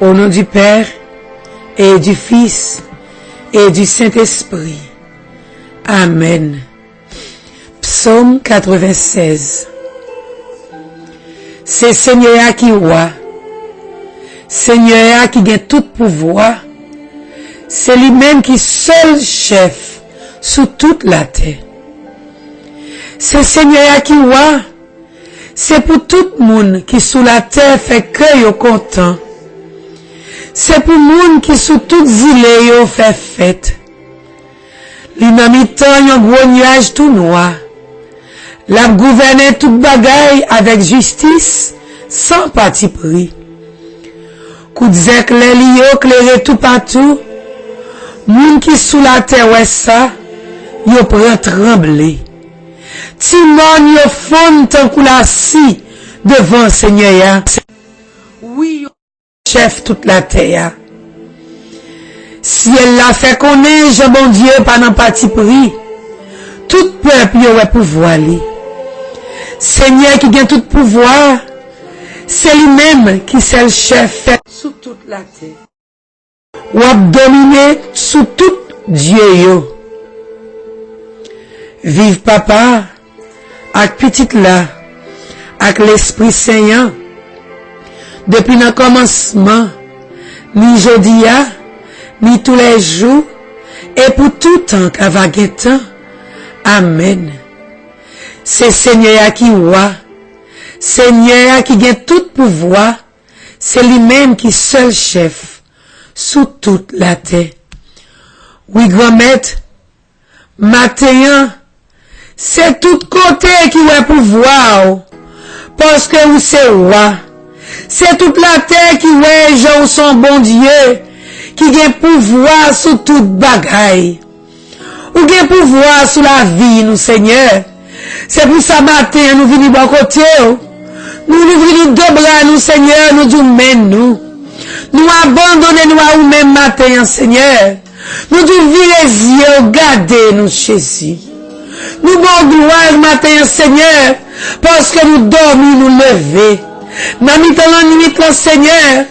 Au nom du Père et du Fils et du Saint-Esprit. Amen. Psaume 96. C'est Seigneur qui roi. Seigneur qui gagne tout pouvoir. C'est lui-même qui seul chef sous toute la terre. C'est Seigneur qui roi. C'est pour tout le monde qui sous la terre fait que yo content. C'est pour le monde qui sous toute île yo fait fête. Li nan mitan yon gros nuage tout noir. La gouverne toute bagaille avec justice sans parti pris. Coup zèk lè li yo clairé tout partout. Moun qui sous la terre ouais ça, yo prend trembler. Timon yo fond tant kou la si devant Seigneur. Oui, yo chef toute la terre. Si elle l'a fait connaître, Jean bon Dieu, pendant parti pris, tout peuple y aurait pouvoir li. Seigneur qui gagne tout pouvoir, c'est lui-même qui c'est le chef sous toute la terre. Ou a dominé sous tout Dieu yo. Vive papa, avec petite là, avec l'Esprit Saint, depuis le commencement, ni jodia, ni tous les jours, et pour tout temps qu'à vaguer temps. Amen. C'est Seigneur qui roi, Seigneur qui gagne tout pouvoir, c'est lui-même qui seul chef sous toute la terre. Oui, grand-maître, matin, c'est tout côté qui a pouvoir, parce que vous c'est roi. C'est toute la terre qui ouais, gens son bon Dieu, qui a pouvoir sur toute bagaille. Ou a pouvoir sur la vie, nous, Seigneur. C'est pour ça, matin, nous venons bon côté. Nous venons deux bras, nous, Seigneur, nous disons, men, nous. Nous abandonnons nous à nous-mêmes matin, Seigneur. Nous disons, virez les yeux, regardez nous, Jésus. Nous bon gloire matin, Seigneur, parce que nous dormons, nous lever. Dans la nuit, Seigneur,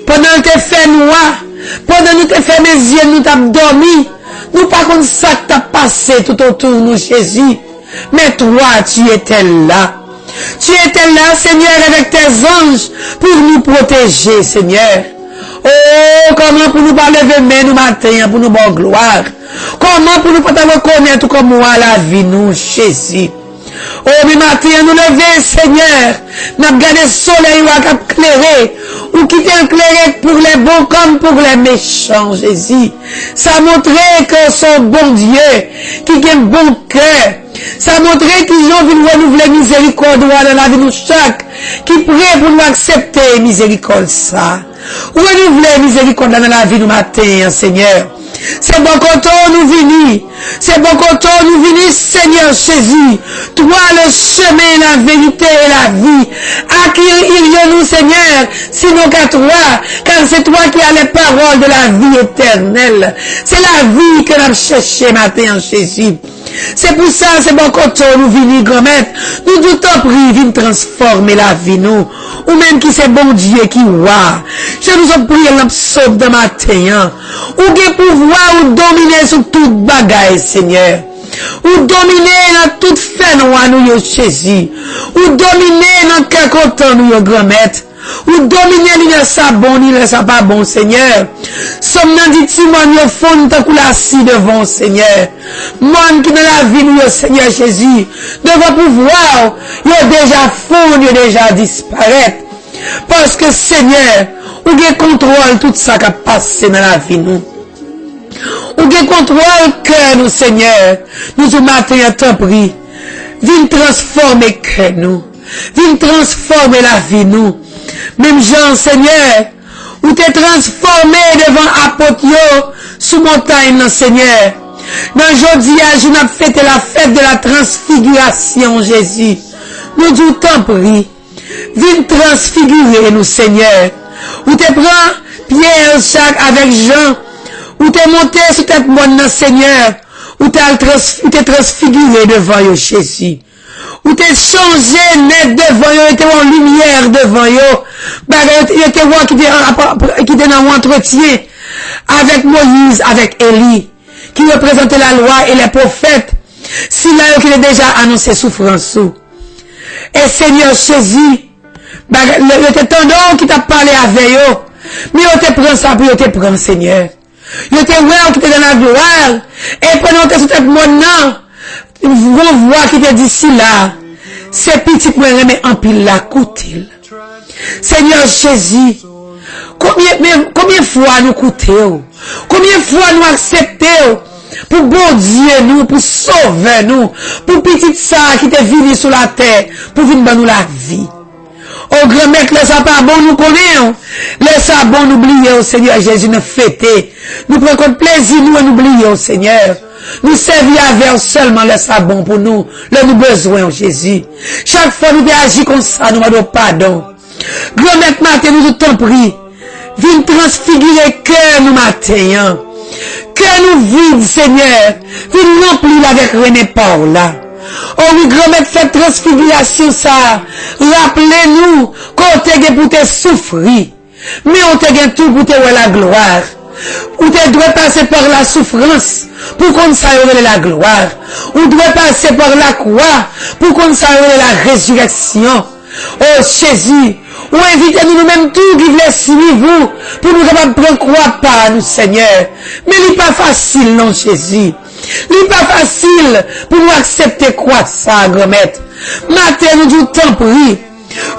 pendant que tu fait noir, pendant que tu fait mes yeux, nous t'avons dormi. Nous pas comme ça que t'as passé tout autour de nous, Jésus. Mais toi, tu étais là. Tu étais là, Seigneur, avec tes anges, pour nous protéger, Seigneur. Oh, comment pour nous pas lever main nous matin, pour nous bon gloire. Comment pour nous pas te reconnaître comme moi la vie, nous, Jésus. Oh, mais matin, nous lever, Seigneur. Nous avons gardé le soleil ou à éclairer. Ou qui t'est éclairé pour les bons comme pour les méchants, Jésus. Ça montrait que son bon Dieu, qui a un bon cœur. Ça montrait qu'ils ont vu renouveler miséricorde dans la vie de chaque, qui prêt pour nous accepter miséricorde ça. Renouveler miséricorde dans la vie du matin, Seigneur. C'est bon quand nous venons. C'est bon quand nous venons, Seigneur Jésus. Toi, le chemin, la vérité et la vie. À qui irions-nous, Seigneur, sinon qu'à toi, car c'est toi qui as les paroles de la vie éternelle. C'est la vie que nous avons cherché matin, Jésus. C'est pour ça, c'est bon quand nous venons, grand-mère. Nous tout en prie, viens transformer la vie, nous. Ou même qui c'est bon Dieu qui voit. Je nous en prie, l'homme sauve de matin. Ou qui pouvoir ou dominer sur toute bagaille, Seigneur. Ou dominer dans toute fin, nous, Jésus. Ou dominer dans quelque temps, nous, grand-mère. Ou dominer dans sa bon, dans sa pas bon, Seigneur. Somme nan dit Timon, yo fond tant la si devant, Seigneur. Mon qui dans la vie, nous, Seigneur Jésus. Devant pouvoir, yo déjà fond, yo déjà disparaître. Parce que, Seigneur, ou gen contrôle tout ça qui a passé dans la vie, nous. Ou gen contrôle que nous, Seigneur. Nous, ce matin, à ton prix. Viens transformer que nous. Viens transformer la vie, nous. Même Jean, Seigneur, où t'es transformé devant apôtre sous montagne, Seigneur. Dans jeudi, je n'ai fêté la fête de la transfiguration, Jésus. Nous disons, t'en prie. Viens transfigurer nous, Seigneur. Où t'es prend Pierre, Jacques avec Jean. Où t'es monté sur tête bonne, Seigneur. Où t'es transfiguré devant Jésus. Où t'es changé net devant eux, t'es en lumière devant eux. Il était roi qui était dans un entretien avec Moïse, avec Élie, qui représentait la loi et les prophètes. Si là, il a déjà annoncé souffrance. Et Seigneur Jésus, il était tendance qui t'a parlé avec eux. Mais il te prend ça, puis il te prend, Seigneur. Il te voit qui était dans la gloire. Et pendant que c'était mon nom, vous voyez qui te dit si là, c'est petit pour remettre en pile là, coûte-il. Seigneur Jésus, combien de fois nous coûtons? Combien de fois nous acceptons? Pour bon Dieu nous, pour sauver nous, pour petit ça qui te venu sur la terre, pour venir dans nous la vie. Oh grand mec, laisse pas bon nous connaître, laisse ça bon nous oublier au Seigneur Jésus, nous fêter, nous prenons plaisir nous nous oublier au Seigneur. Nous servir avec seulement laisse ça bon pour nous, le nous besoin Jésus. Chaque fois nous agissons comme ça, nous demandons pardon. Grand mec matin nous t'en prie, viens transfigurer cœur nous matin. Que nous vide, Seigneur, viens remplir avec René Paula. Oh oui, grand-mère, faites transfiguration ça. Rappelez-nous qu'on t'a pour te souffrir. Mais on t'a tout pour te voir la gloire. Ou tu dois passer par la souffrance pour qu'on s'aille la gloire. Ou doit passer par la croix pour qu'on s'aille la résurrection. Oh Jésus, ou invitez-nous nous-mêmes tous qui voulons suivre vous, pour nous capables de prendre croix par nous, Seigneur. Mais il n'est pas facile, non, Jésus. Il n'est pas facile pour nous accepter quoi ça, grand-mère. Matin, nous du temps pris.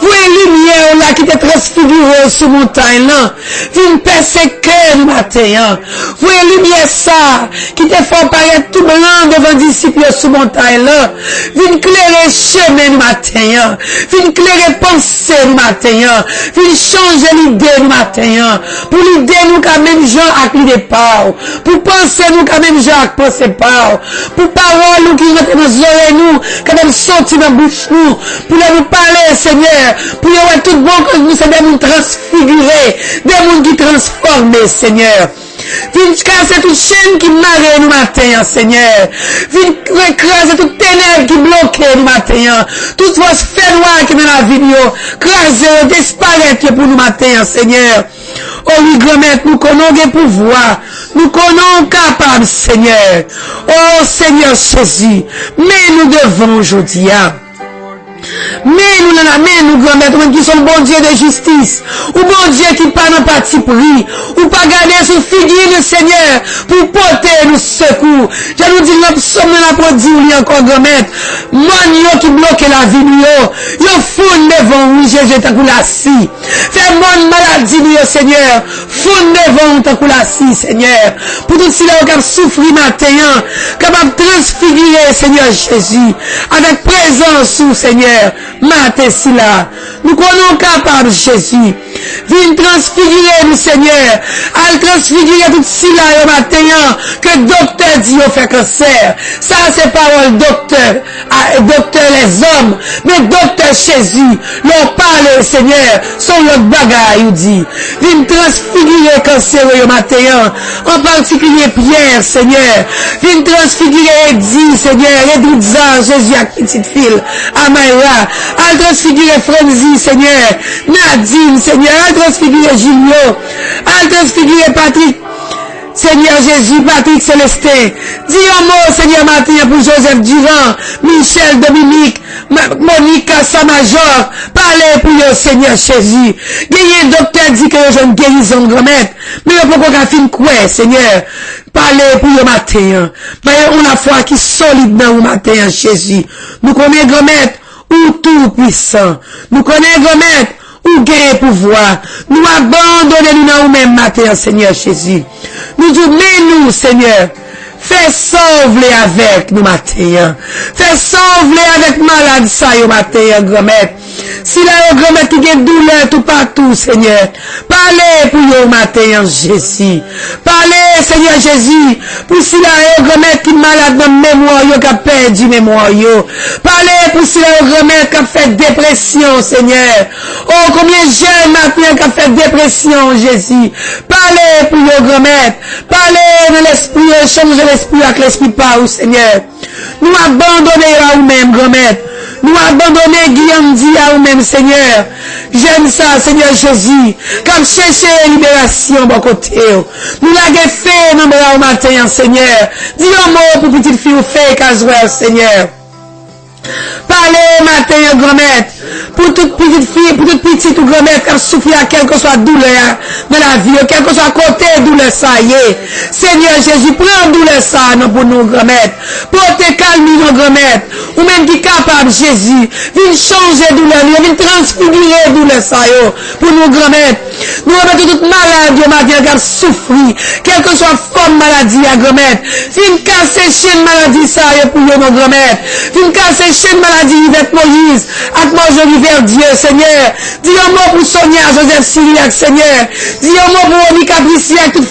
Vous voyez lumière là qui était transfigurée sur montagne là. Viens percer cœur matin. Vous voyez lumière ça qui te fait paraître tout blanc devant disciples sur montagne là. Viens éclairer chemin matin. Viens éclairer pensée matin. Viens changer l'idée matin. Pour l'idée nous quand même gens avec l'idée pas. Pour penser nous quand même gens avec pensée pas. Pour parole nous qui rentrent dans les oreilles nous quand même sortir dans la bouche nous. Pour nous parler Seigneur. Pour y avoir tout bon que nous sommes des mondes transfigurés, des mondes qui transforment, Seigneur. Viens casser toute chaîne qui marre nous matin, Seigneur. Viens écraser toute ténèbres qui bloque nous matin. Toute force fait noire qui est dans la vie, craser, disparaître pour nous matin, Seigneur. Oh oui, grand-mère, nous connaissons des pouvoirs. Nous connaissons capables, Seigneur. Oh Seigneur Jésus, mais nous devons aujourd'hui. Mais nous, grand-mère, qui sont bon Dieu de justice, ou bon Dieu qui pas dans parti pris, ou pas garder sous figure, Seigneur, pour porter nous secours. Je nous dis, nous sommes là pour dire, encore, grand-mère, mon qui bloque la vie, yo foule devant, oui, Jésus, tant que la scie. Fais mon maladie, Seigneur, foule devant, tant que la scie, Seigneur. Pour tout cela, on souffrir matin, capable de transfigurer, Seigneur Jésus, avec présence, Seigneur. Matin si là, nous connaissons capable Jésus. Viens transfigurer nous Seigneur. Al transfigurer tout cela au matin que docteur dit au fait cancer. Ça c'est parole docteur. Docteur les hommes. Mais docteur Jésus. Leur parle Seigneur. Son l'autre bagaille ou dit. Viens transfigurer cancer au matin. En particulier Pierre Seigneur. Viens transfigurer Eddie Seigneur. Edouza Jésus à petite fille. Amaïra. Al transfigurer Frenzy Seigneur. Nadine Seigneur. Al transfigurer Julio. Al transfigurer Patrick. Seigneur Jésus, Patrick Célestin. Dis un mot, Seigneur Martin, pour Joseph Durand, Michel Dominique, Monique Samajor. Parlez pour eux, Seigneur Jésus. Gagnez docteur dit que je ne guérison grand-mère. Mais pourquoi qu'on filme quoi, Seigneur? Parlez pour eux matin. Mais on a foi qui est solide dans le matin, Jésus. Nous connaissons grand-mère ou tout puissant. Nous connaissons grand-mère ou gagne pouvoir. Nous abandonnons dans nous-mêmes matin, Seigneur Jésus. Nous disons, mais nous, Seigneur, fais sauver avec nous matin. Fais sauver avec malade ça, matin, grand-mère. Si la grand-mère qui a douleur tout partout, Seigneur, parlez pour vous matin, Jésus. Parlez, Seigneur Jésus, pour si la grand-mère qui est malade dans le mémoire, qui a perdu mémoire. Parlez pour si la grand-mère qui a fait dépression, Seigneur. Oh, combien de jeunes maintenant qui a fait dépression, Jésus. Parlez pour vous, grand-mère. Parlez de l'esprit, change l'esprit avec l'esprit par vous, Seigneur. Nous abandonnons à vous-même, grand-mère. Nous abandonner Guillaume dit à nous-mêmes, Seigneur. J'aime ça, Seigneur Jésus. Comme chercher libération, bon côté. Nous l'avons fait, nous au matin, Seigneur. Dis un mot pour petite fille ou fait, Caswell, Seigneur. Parlez matin, grand-mère, pour toute petite fille, pour toute petite ou grand-mère qui a souffert à quelle que soit douleur dans la vie, quel que soit côté douleur ça y est. Seigneur Jésus, prends douleur ça non pour nous, grand-mère. Pour te calmer, nos grand-mère. Ou même qui est capable, Jésus, viens changer douleur, viens transfigurer douleur ça yo, pour nous, grand-mère. Nous remettons toute maladie au matin qui a souffert, quelle que soit forme maladie, grand-mère. Viens casser chaîne maladie ça yo pour nous, nos grand-mère. Viens casser chaîne maladie avec Moïse, avec Marjorie vers Dieu, Seigneur. Dis un mot pour Sonia, Joseph Syriac, Seigneur. Dis un mot pour Oni Capricien, toute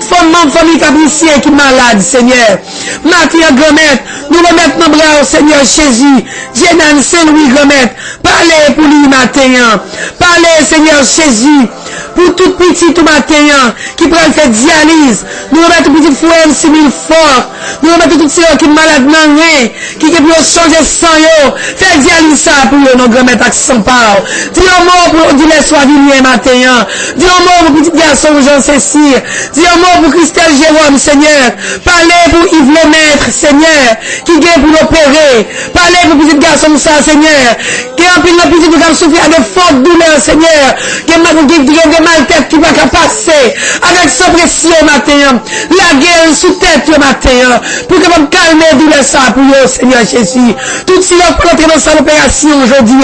famille Capricien qui est malade, Seigneur. Mathieu, grand-mère, nous remettons nos bras au Seigneur Jésus. Jenan Saint-Louis, grand-mère. Parlez pour lui matin. Parlez, Seigneur Jésus. Pour toute petite matin qui prend fait dialyse. Nous remettons petit frère 6000 fort. Nous remettons tout ceux qui sont malades dans rien, qui peuvent changer sang yo. Faites dialyse ça pour nos grand-mères avec son part. Dis un mot pour Odile Soivilier matin. Dis un mot pour petit garçon Jean-Cécile. Dis un mot pour Christelle Jérôme, Seigneur. Parlez pour Yves Lemaître, Seigneur, qui vient pour l'opérer. Parlez pour petit garçon ça, Seigneur, qui a un peu de petit qui souffert de fortes douleurs, Seigneur, qui a de mal tête qui va passer avec sa pression matin. La guerre sous tête matin. Pour que vous calmer douleur ça pour vous, Seigneur Jésus. Tout si vous rentrez dans cette opération aujourd'hui,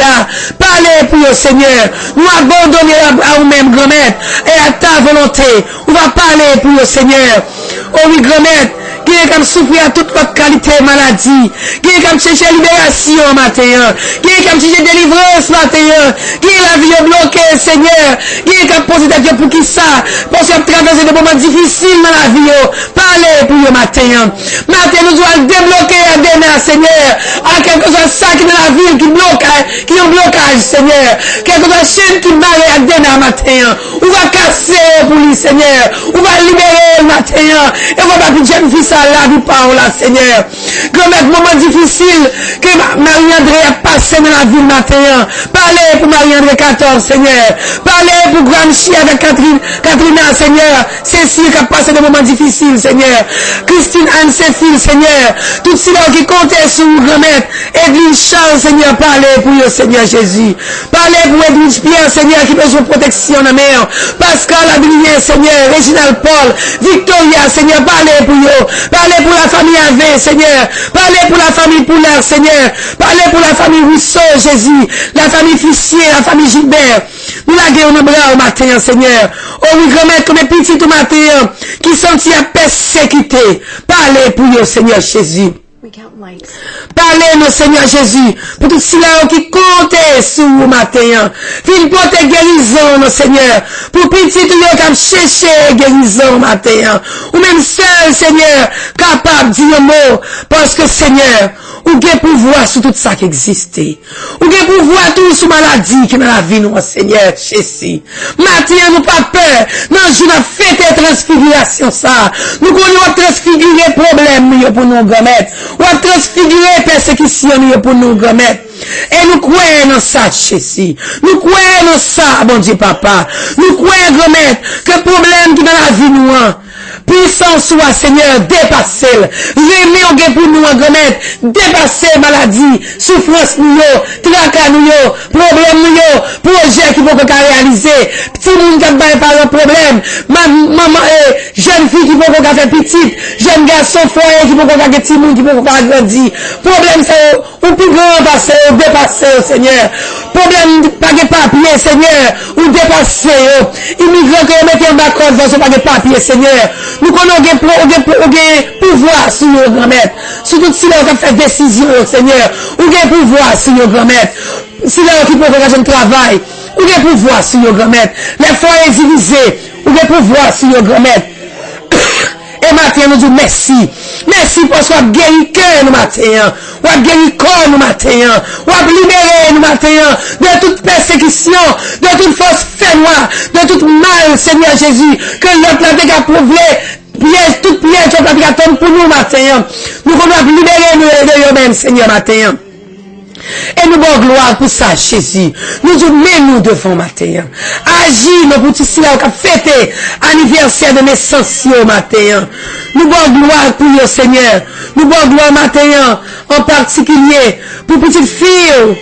parlez pour vous, Seigneur. Nous abandonner à vous-même, grand-mère, et à ta volonté. On va parler pour vous, Seigneur. Oh oui, grand-mère, qui est comme souffrir à toute votre qualité maladie, qui est comme chercher libération matin, qui est comme chercher délivrance matin, qui est la vie bloquée, Seigneur, qui est comme poser Dieu pour qui ça, parce que traverser des moments difficiles dans la vie, parlez pour le matin. Matin, nous devons débloquer à demain, Seigneur, à quelque chose ça qui est dans la ville, qui bloque, qui est un blocage, Seigneur, quelque chose chaîne qui barre à demain matin, on va casser pour lui, Seigneur, on va libérer le matin, et on va pas plus jeune fils à la vie parole, Seigneur. Grand-mère, moment difficile que Marie-André a passé dans la ville matin. Parlez pour Marie-André 14, Seigneur. Parlez pour Grande Chia avec Catherine, Seigneur. Cécile qui a passé des moments difficiles, Seigneur. Christine Anne-Cécile, Seigneur. Tout ceux qui comptaient sur vous, grand-mère. Edwin Charles, Seigneur, parlez pour eux, Seigneur Jésus. Parlez pour Edwin Pierre, Seigneur, qui besoin de protection dans la mer. Pascal Abilien, Seigneur. Réginald Paul. Victoria, Seigneur, parlez pour eux. Parlez pour la famille Ave, Seigneur. Parlez pour la famille Poulaire, Seigneur. Parlez pour la famille Rousseau, Jésus. La famille Fissier, la famille Gilbert. Nous la guerre au bras au matin, Seigneur. Oh oui, grand-mère, comme les petits au matin, qui sont à persécutés. Parlez pour eux, Seigneur Jésus. Parlez, nos Seigneur Jésus, pour tous ceux qui comptent sur vous matin. Puis porte guérison, nos Seigneur. Pour petit qui ont cherché guérison matin. Ou même seul, Seigneur, capable de dire un mot. Parce que, Seigneur, ou bien pouvoir sur tout ça qui existe. Ou bien pouvoir tout sur maladie qui est dans la vie, nous, Seigneur Jésus. Matin, nous pas peur. Non, je n'ai fait tes transfigurations, ça. Nous connaissons transfigurer problème, pour nous, grand-mère. Ou à transfigurer persécution pour nous, grand-mère. Et nous croyons dans ça, Jésus. Nous croyons dans ça, bon Dieu, papa. Nous croyons, grand-mère, que le problème qui est dans la vie, nous, puissance soit, Seigneur, dépasser. Rémi, pour nous, grand-mère, dépasser maladie, souffrance, nous, tracas, nous, problème, nous, projet qui vont réaliser. Petit monde qui a pas un problème. Maman, jeune fille qui vont faire petite, jeune garçon, foyer qui vont faire petit monde qui vont faire grandir. Problème, c'est ou plus grand passer, ou dépasser, Seigneur. Problème, pas de papier, Seigneur, ou dépasser, immigrants qui mettent en bas code, pas de papier, Seigneur. Nous connaissons pouvoir sur nos grand-mère. Sur tout si l'on fait décision, Seigneur. Ou bien pouvoir sur nos grand-mère. Si l'on qui peut faire un travail. Ou bien pouvoir sur nos grand-mère. Les foyers divisés. Ou bien pouvoir sur nos grand-mère. Et maintenant, nous disons merci. Merci parce qu'on a guéri cœur nous matin. On a guéri corps nous matin. On a libéré nous matin de toute persécution, de toute force fénoire, de tout mal, Seigneur Jésus, que l'autre a prouvé. Piège, toute piège, on a pour nous matin. Nous allons libérer nous de nous-mêmes, Seigneur, matin. Et nous bon gloire pour ça, Jésus. Nous nous devant matin. Agis, nos petits silas qui a fêté anniversaire de naissance au matin. Nous bon gloire pour le Seigneur. Nous bon gloire matin, en particulier pour petite fille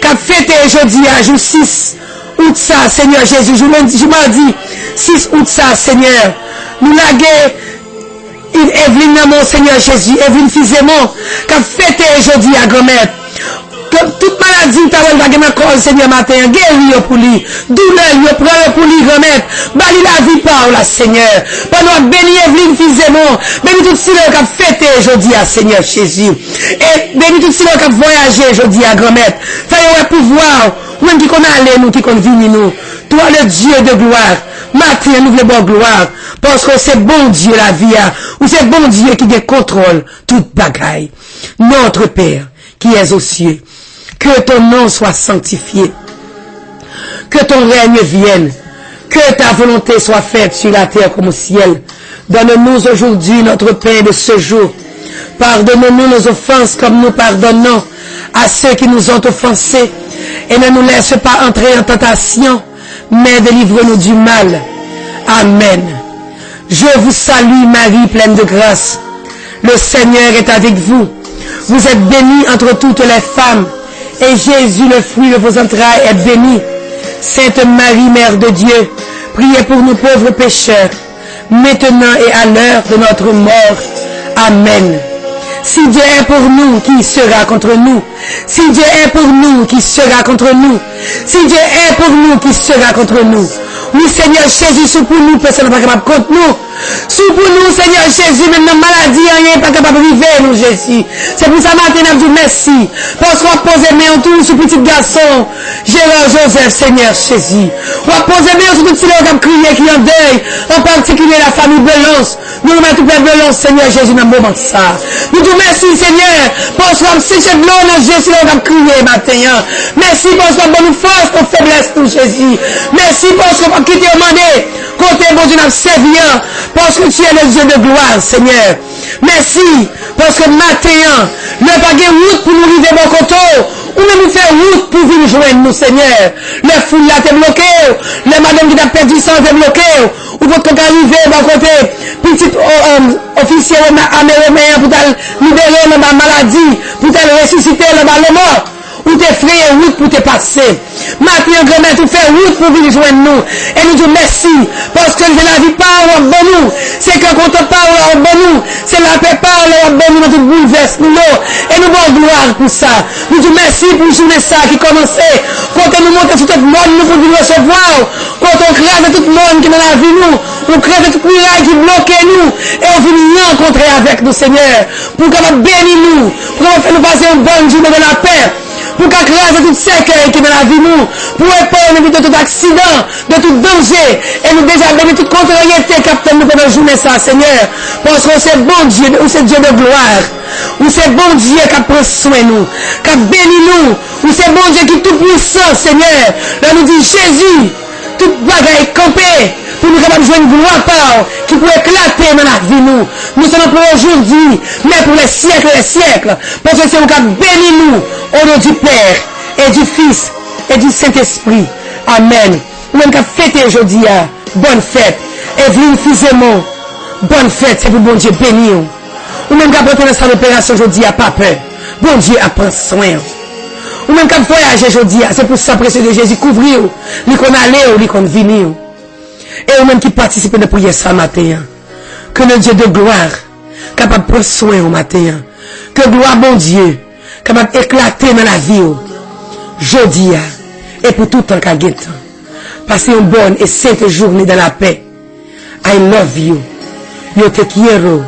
qui a fêté aujourd'hui à jour 6 août ça, Seigneur Jésus. Je m'en dis 6 août ça, Seigneur. Nous laguer Evelyne mon Seigneur Jésus, Evelyne Fizemon, qui a fêté aujourd'hui à grand-mère. Que toute maladie t'a va gagner encore Seigneur matin, guérir pour lui, douleur prends pour lui grand-mère, bali la vie par la Seigneur. Pendant béni Evelyne Fizemon, béni tout ceux qui a fêté aujourd'hui à Seigneur Jésus. Et béni tout ceux qui a voyagé aujourd'hui à grand-mère. Fais-le pouvoir, même qui qu'on allait nous, qui qu'on vini nous. Toi le Dieu de gloire, matin nous voulons bon gloire. Parce que c'est bon Dieu la vie, ou c'est bon Dieu qui contrôle toute bagaille. Notre Père, qui es aux cieux, que ton nom soit sanctifié, que ton règne vienne, que ta volonté soit faite sur la terre comme au ciel. Donne-nous aujourd'hui notre pain de ce jour. Pardonne-nous nos offenses comme nous pardonnons à ceux qui nous ont offensés. Et ne nous laisse pas entrer en tentation, mais délivre-nous du mal. Amen. Je vous salue Marie, pleine de grâce. Le Seigneur est avec vous. Vous êtes bénie entre toutes les femmes. Et Jésus, le fruit de vos entrailles, est béni. Sainte Marie, Mère de Dieu, priez pour nous pauvres pécheurs, maintenant et à l'heure de notre mort. Amen. Si Dieu est pour nous, qui sera contre nous? Si Dieu est pour nous, qui sera contre nous? Si Dieu est pour nous, qui sera contre nous? Oui, Seigneur Jésus, sous pour nous, personne n'est pas capable contre nous. Sous pour nous, Seigneur Jésus, même dans maladie, rien n'est pas capable de vivre, nous, Jésus. C'est pour ça, matin, nous disons merci. Parce qu'on pose main autour sur petit garçon, Gérard Joseph, Seigneur Jésus. On va poser main sur tout ce qui a crié, qui en deuil, en particulier la famille Belance. Nous nous mettons Père Belance, Seigneur Jésus, dans le moment de ça. Nous disons merci, Seigneur, parce qu'on a séché de l'eau dans Jésus, on a crié, matin. Merci parce qu'on a bonne force, pour faiblesse, nous, Jésus. Merci parce qu'on a quitté au mandé, côté bon Dieu, n'a servi, parce que tu es le Dieu de gloire, Seigneur. Merci, parce que matin, le pas de route pour nous arriver bon côté, ou même nous faire route pour venir joindre nous, Seigneur. Le foule là t'es bloqué, le madame qui t'a perdu sang t'es bloqué, ou pour qu'on arrive bon côté, petit officier américain pour libérer la maladie, pour ressusciter le mort. Ou te frayer route pour te passer. Maintenant, grand-mère, tu fais route pour venir joindre nous. Et nous disons merci. Parce que je la vie parle en bon nous. C'est que quand on parle en bon nous, c'est la paix parle en bon nous, tout bouleverse nous. Et nous avons gloire pour ça. Nous disons merci pour journée ça qui commençait. Quand on nous montre tout le monde, nous pouvons recevoir. Quand on crève tout le monde qui est dans la vie, nous. On crève tout le monde qui bloque nous. Et on vient rencontrer avec nous, Seigneur. Pour qu'on bénisse nous. Pour qu'on fasse nous passer une bonne journée de la paix. Pour qu'écraser tout cercueil qui est dans la vie nous, pour épargner de tout accident, de tout danger, et nous déjà bénir toute contrariété capitaine nous pendant la journée ça, Seigneur, parce que c'est bon Dieu, ou c'est Dieu de gloire, ou c'est bon Dieu qui prend soin de nous, qui bénit nous, ou c'est bon Dieu qui est tout puissant, Seigneur, là nous dit Jésus, toute bagaille campée, pour nous capables de jouer une gloire par, qui peut éclater dans la vie nous. Nous sommes pour aujourd'hui, mais pour les siècles, parce que c'est nous qui bénit nous, au nom du Père, et du Fils, et du Saint-Esprit. Amen. Nous-mêmes qui fêté aujourd'hui, bonne fête. Evelyne Fizemon, bonne fête, c'est pour bon Dieu bénir. Nous-mêmes qui apportons dans cette opération aujourd'hui, pas peur. Bon Dieu apprend soin. Nous-mêmes qui voyagé aujourd'hui, c'est pour ça, précieux de Jésus, couvrir, lui qu'on allait, lui qu'on venir. Et nous-mêmes qui participent de prier ça matin. Que le Dieu de gloire, capable de prendre soin au matin. Que gloire, bon Dieu, capable d'éclater dans la vie. Jeudi, et pour tout le temps qu'à guette. Passez une bonne et sainte journée dans la paix. I love you. Yo te quiero.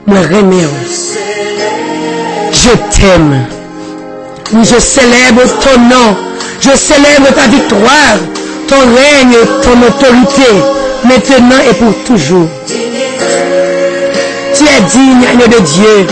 Moi remets. Je t'aime. Je célèbre ton nom. Je célèbre ta victoire. Ton règne, ton autorité, maintenant et pour toujours. Tu es digne, Agneau de Dieu.